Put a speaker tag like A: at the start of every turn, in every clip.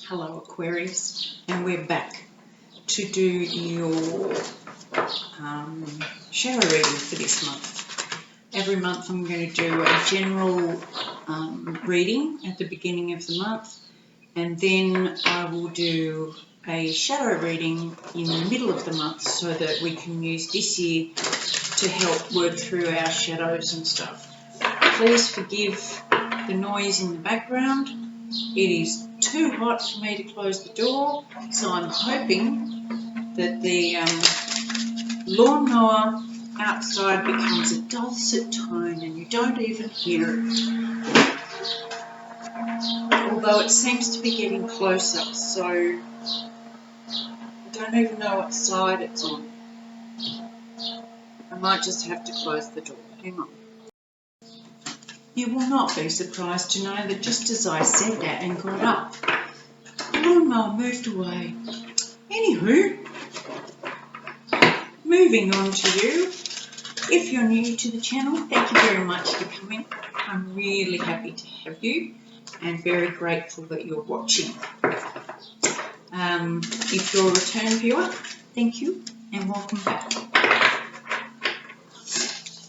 A: Hello Aquarius, and we're back to do your shadow reading for this month. Every month I'm going to do a general reading at the beginning of the month, and then I will do a shadow reading in the middle of the month so that we can use this year to help work through our shadows and stuff. Please forgive the noise in the background. It is too hot for me to close the door, so I'm hoping that the lawnmower outside becomes a dulcet tone and you don't even hear it. Although it seems to be getting closer, so I don't even know what side it's on. I might just have to close the door. Hang on. You will not be surprised to know that just as I said that and got up, the lawnmower moved away. Anywho, moving on to you. If you're new to the channel, thank you very much for coming. I'm really happy to have you and very grateful that you're watching. If you're a return viewer, thank you and welcome back.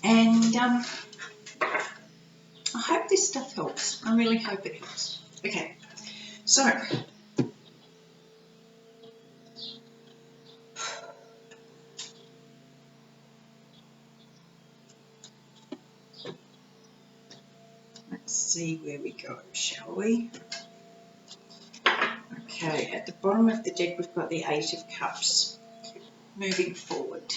A: And I hope this stuff helps. I really hope it helps. Okay, so let's see where we go, shall we? Okay, at the bottom of the deck we've got the Eight of Cups. Moving forward.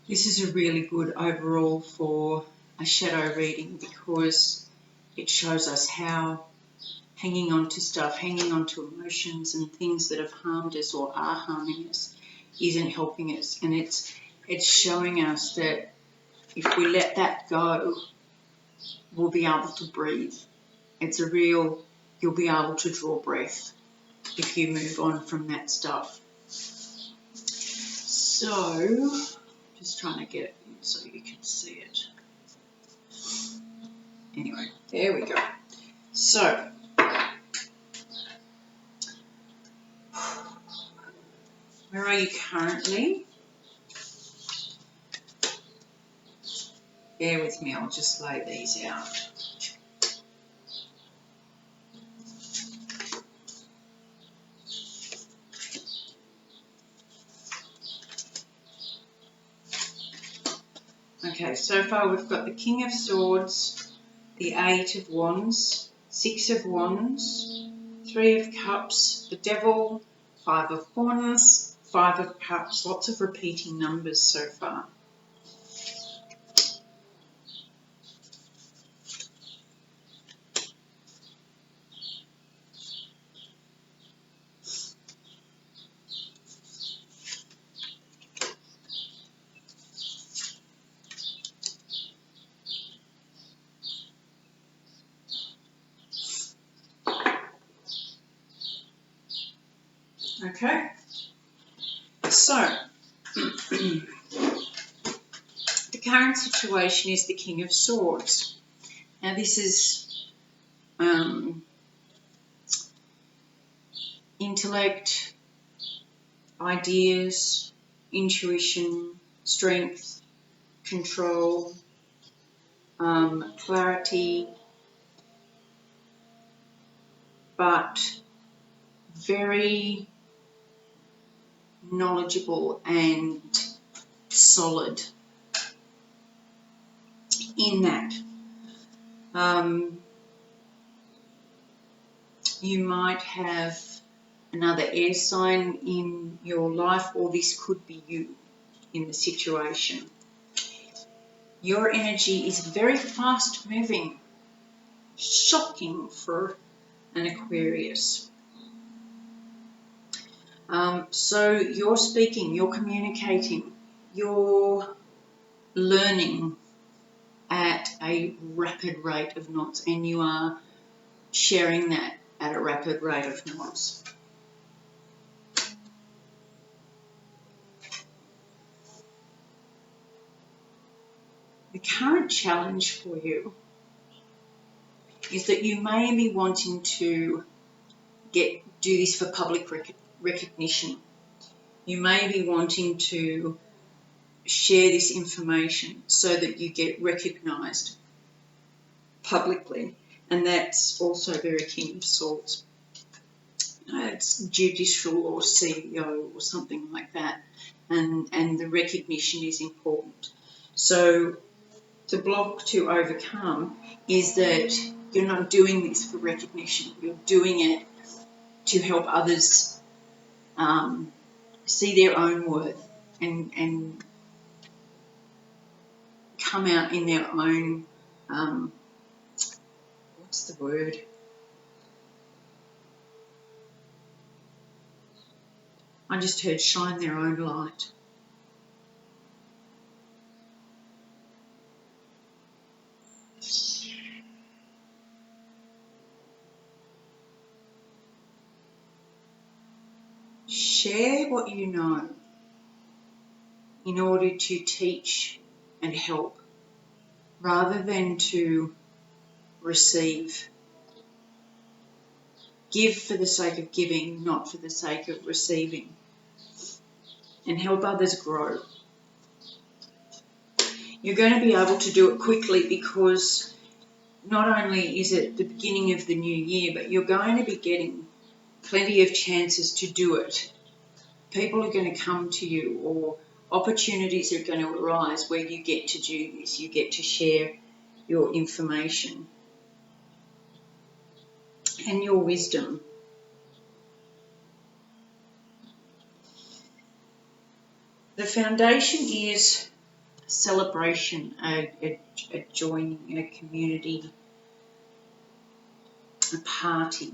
A: This is a really good overall for a shadow reading because it shows us how hanging on to stuff, hanging on to emotions and things that have harmed us or are harming us isn't helping us. And it's showing us that if we let that go, we'll be able to breathe. It's a real, you'll be able to draw breath if you move on from that stuff. So, just trying to get it in so you can see it. Anyway, there we go. So, where are you currently? Bear with me, I'll just lay these out. Okay, so far we've got the King of Swords, the Eight of Wands, Six of Wands, Three of Cups, the Devil, Five of Wands, Five of Cups, lots of repeating numbers so far. Okay, so the current situation is the King of Swords. Now this is intellect, ideas, intuition, strength, control, clarity, but very knowledgeable and solid in that. You might have another air sign in your life, or this could be you in the situation. Your energy is very fast moving, shocking for an Aquarius. So you're speaking, you're communicating, you're learning at a rapid rate of knots, and you are sharing that at a rapid rate of knots. The current challenge for you is that you may be wanting to do this for public recognition. You may be wanting to share this information so that you get recognised publicly, and that's also very King of Swords. It's judicial or CEO or something like that, and the recognition is important. So the block to overcome is that you're not doing this for recognition. You're doing it to help others see their own worth and come out in their own, what's the word? I just heard shine their own light. Share what you know in order to teach and help, rather than to receive. Give for the sake of giving, not for the sake of receiving, and help others grow. You're going to be able to do it quickly because not only is it the beginning of the new year, but you're going to be getting plenty of chances to do it. People are going to come to you, or opportunities are going to arise where you get to do this. You get to share your information and your wisdom. The foundation is celebration, a joining in a community, a party.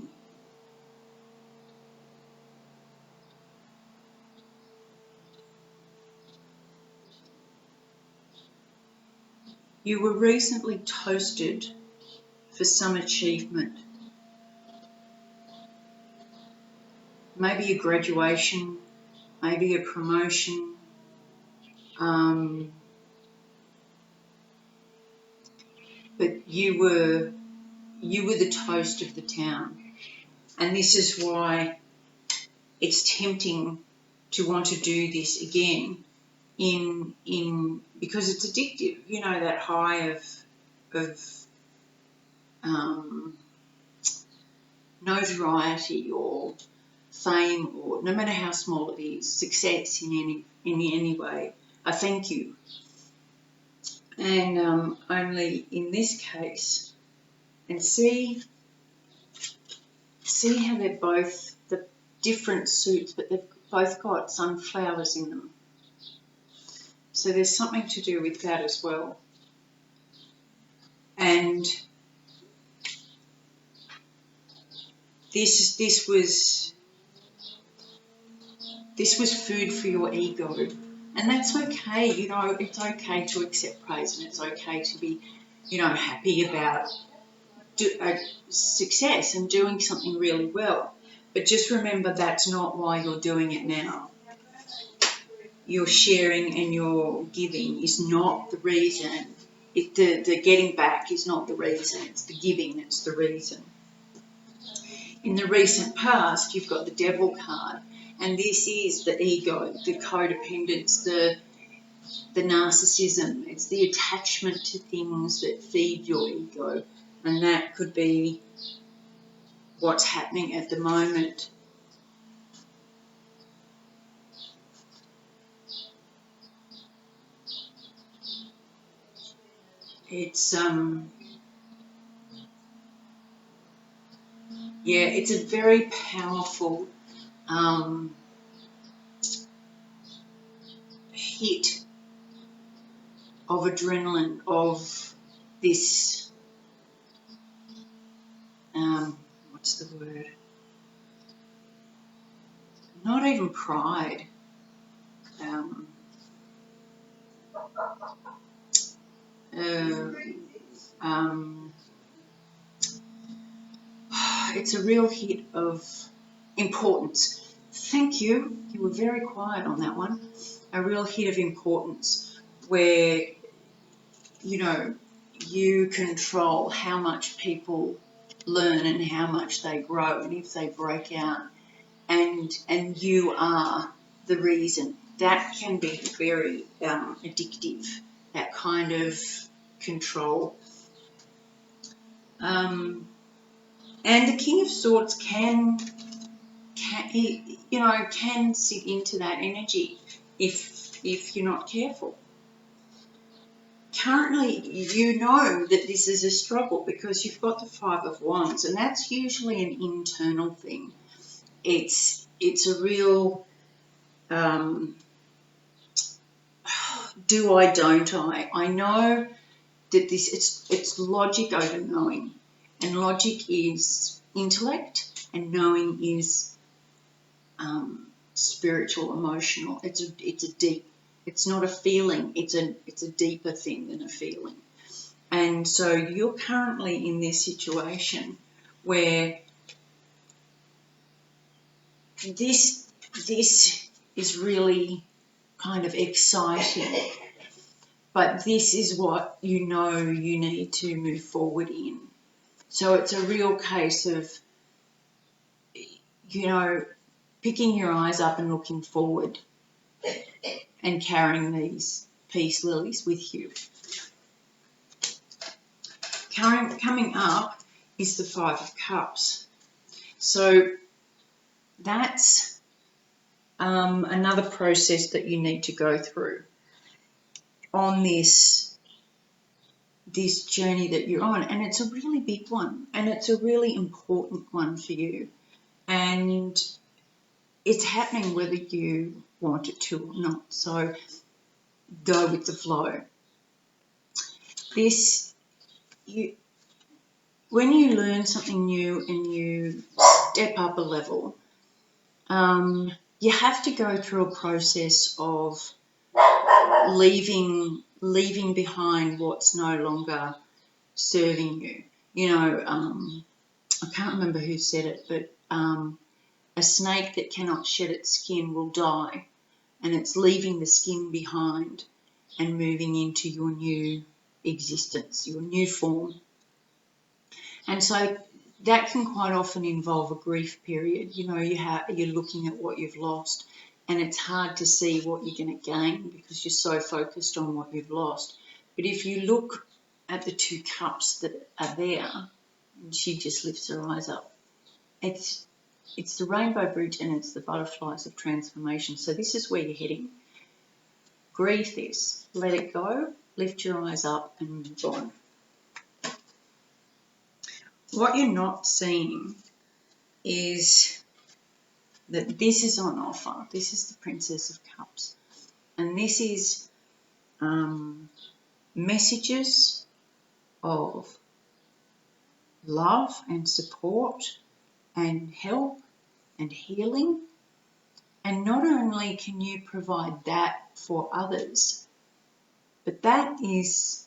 A: You were recently toasted for some achievement. Maybe a graduation, maybe a promotion, but you were the toast of the town. And this is why it's tempting to want to do this again because it's addictive. You know, that high of notoriety or fame, or no matter how small it is, success in any way, a thank you. And only in this case, and see how they're both the different suits, but they've both got sunflowers in them. So there's something to do with that as well. And this was food for your ego, and that's okay. You know, it's okay to accept praise, and it's okay to be, you know, happy about success and doing something really well. But just remember, that's not why you're doing it now. Your sharing and your giving is not the reason. The getting back is not the reason. It's the giving that's the reason. In the recent past, you've got the Devil card, and this is the ego, the codependence, the narcissism. It's the attachment to things that feed your ego, and that could be what's happening at the moment. It's it's a very powerful hit of adrenaline, of this, what's the word? Not even pride. It's a real hit of importance. Thank you. You were very quiet on that one. A real hit of importance where, you know, you control how much people learn and how much they grow, and if they break out, and you are the reason. That can be very addictive, that kind of control. And the King of Swords can sit into that energy if you're not careful. Currently, you know that this is a struggle because you've got the Five of Wands, and that's usually an internal thing. It's a real do I, don't I? I know that it's logic over knowing, and logic is intellect, and knowing is spiritual, emotional. It's a deep. It's not a feeling. It's a deeper thing than a feeling. And so you're currently in this situation where this is really kind of exciting, but this is what you know you need to move forward in. So it's a real case of, picking your eyes up and looking forward and carrying these peace lilies with you. Coming up is the Five of Cups. So that's another process that you need to go through on this journey that you're on. And it's a really big one, and it's a really important one for you. And it's happening whether you want it to or not. So go with the flow. When you learn something new and you step up a level, you have to go through a process of leaving behind what's no longer serving you. I can't remember who said it, but a snake that cannot shed its skin will die, and it's leaving the skin behind and moving into your new existence, your new form. And so that can quite often involve a grief period. You're looking at what you've lost, and it's hard to see what you're going to gain because you're so focused on what you've lost. But if you look at the two cups that are there, and she just lifts her eyes up, it's the rainbow bridge and it's the butterflies of transformation. So this is where you're heading. Grieve this, let it go, lift your eyes up and move on. What you're not seeing is that this is on offer. This is the Princess of Cups. And this is messages of love and support and help and healing. And not only can you provide that for others, but that is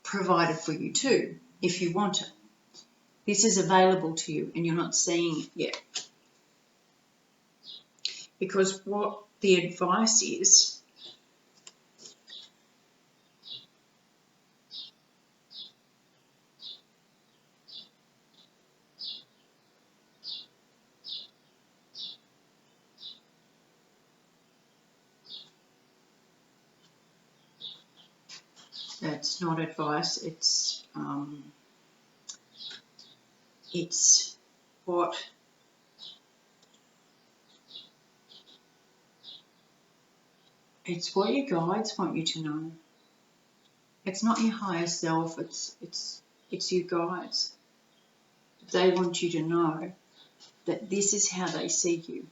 A: provided for you too, if you want it. This is available to you and you're not seeing it yet. Because what the advice is, that's not advice, it's what your guides want you to know. It's not your higher self, it's your guides. They want you to know that this is how they see you.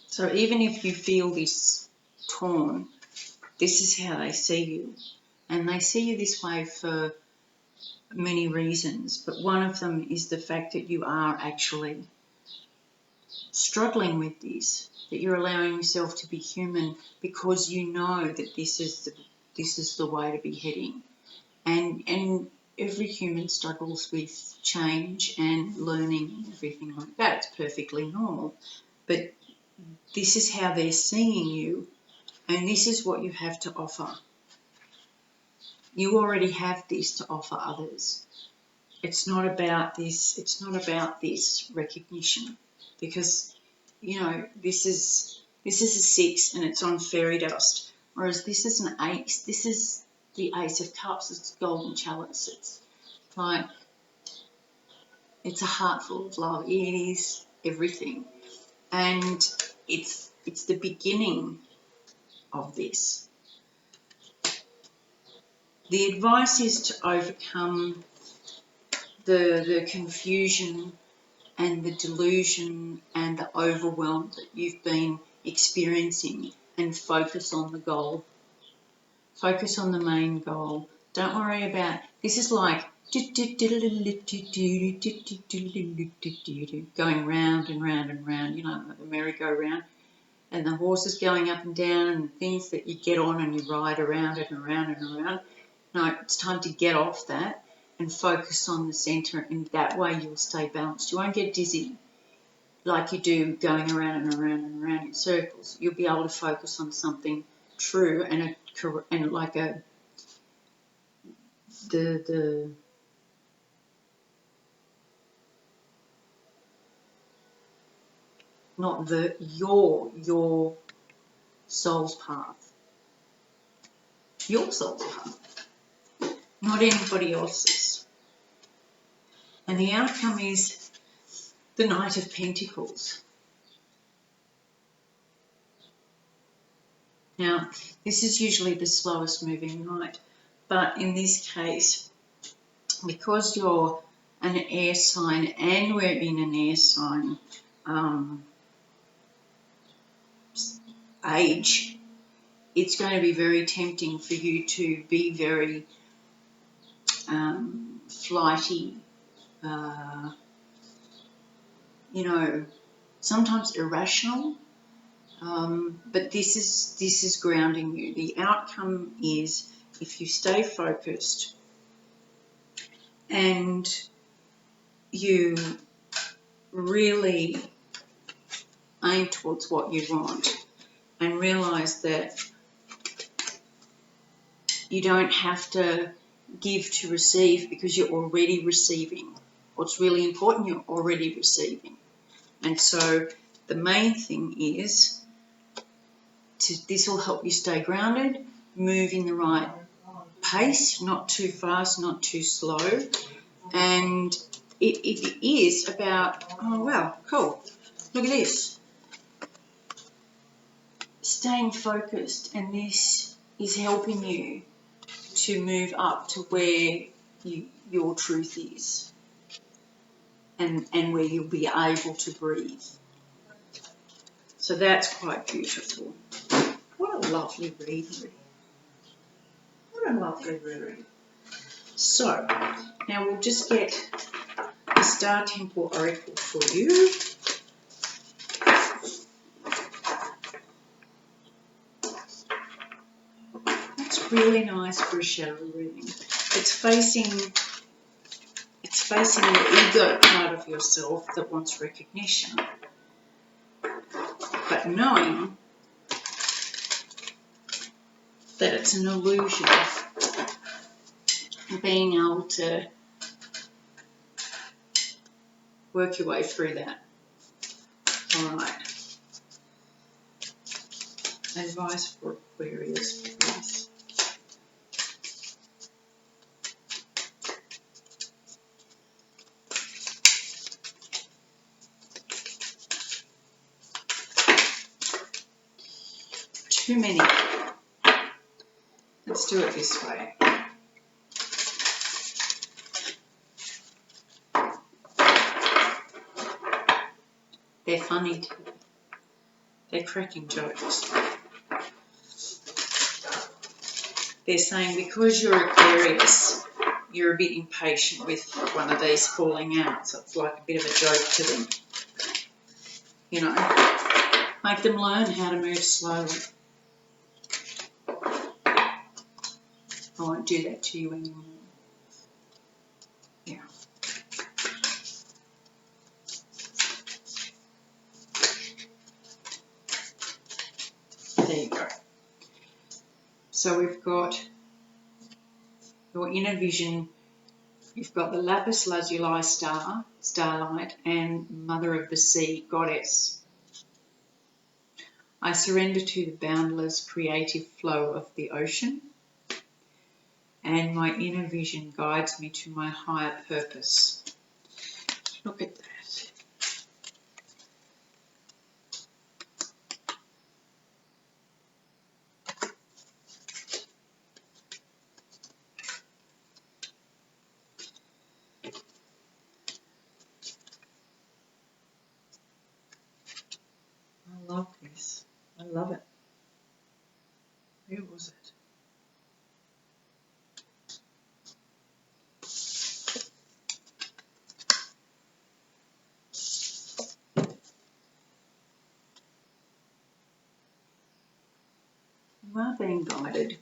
A: So even if you feel this torn, this is how they see you. And they see you this way for many reasons, but one of them is the fact that you are actually struggling with this, that you're allowing yourself to be human because you know that this is the way to be heading. And every human struggles with change and learning and everything like that. It's perfectly normal. But this is how they're seeing you, and this is what you have to offer. You already have this to offer others. It's not about this. It's not about this recognition, because you know this is a 6 and it's on fairy dust, whereas this is an ace. This is the Ace of Cups. It's golden chalice. It's like it's a heart full of love. It is everything, and it's the beginning of this. The advice is to overcome the confusion and the delusion and the overwhelm that you've been experiencing, and focus on the goal. Focus on the main goal. Don't worry about, this is like going round and round and round, you know, like the merry-go-round, and the horse is going up and down, and things that you get on and you ride around and around and around. No, it's time to get off that and focus on the centre, and that way you'll stay balanced. You won't get dizzy like you do going around and around and around in circles. You'll be able to focus on something true and like the not the your soul's path. Your soul's path, not anybody else's. And the outcome is the Knight of Pentacles. Now, this is usually the slowest moving knight, but in this case, because you're an air sign and we're in an air sign age, it's going to be very tempting for you to be very flighty, you know, sometimes irrational, but this is grounding you. The outcome is, if you stay focused and you really aim towards what you want and realise that you don't have to give to receive, because you're already receiving. What's really important, you're already receiving. And so the main thing is, this will help you stay grounded, move in the right pace, not too fast, not too slow. And it is about, oh wow, cool, look at this. Staying focused, and this is helping you to move up to where your truth is, and where you'll be able to breathe. So that's quite beautiful. What a lovely read. What a lovely read. So, now we'll just get the Star Temple Oracle for you. That's really nice for a shadow reading. It's facing the ego part of yourself that wants recognition, but knowing that it's an illusion, and being able to work your way through that. All right. Advice for Aquarius, please. Too many. Let's do it this way. They're funny too. They're cracking jokes. They're saying, because you're Aquarius, you're a bit impatient with one of these falling out, so it's like a bit of a joke to them. You know, make them learn how to move slowly. I won't do that to you anymore. Yeah. There you go. So we've got your inner vision, you've got the lapis lazuli star, starlight, and Mother of the Sea, Goddess. I surrender to the boundless creative flow of the ocean, and my inner vision guides me to my higher purpose. Look at that. I love this. I love it. Where was it? You are being guided.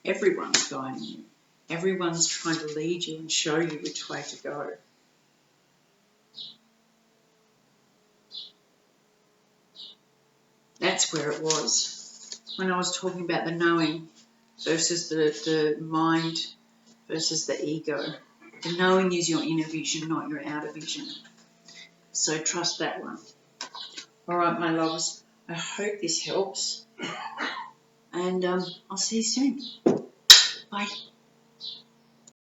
A: Everyone's guiding you. Everyone's trying to lead you and show you which way to go. That's where it was. When I was talking about the knowing versus the mind versus the ego. The knowing is your inner vision, not your outer vision. So trust that one. All right, my loves. I hope this helps. And I'll see you soon. Bye.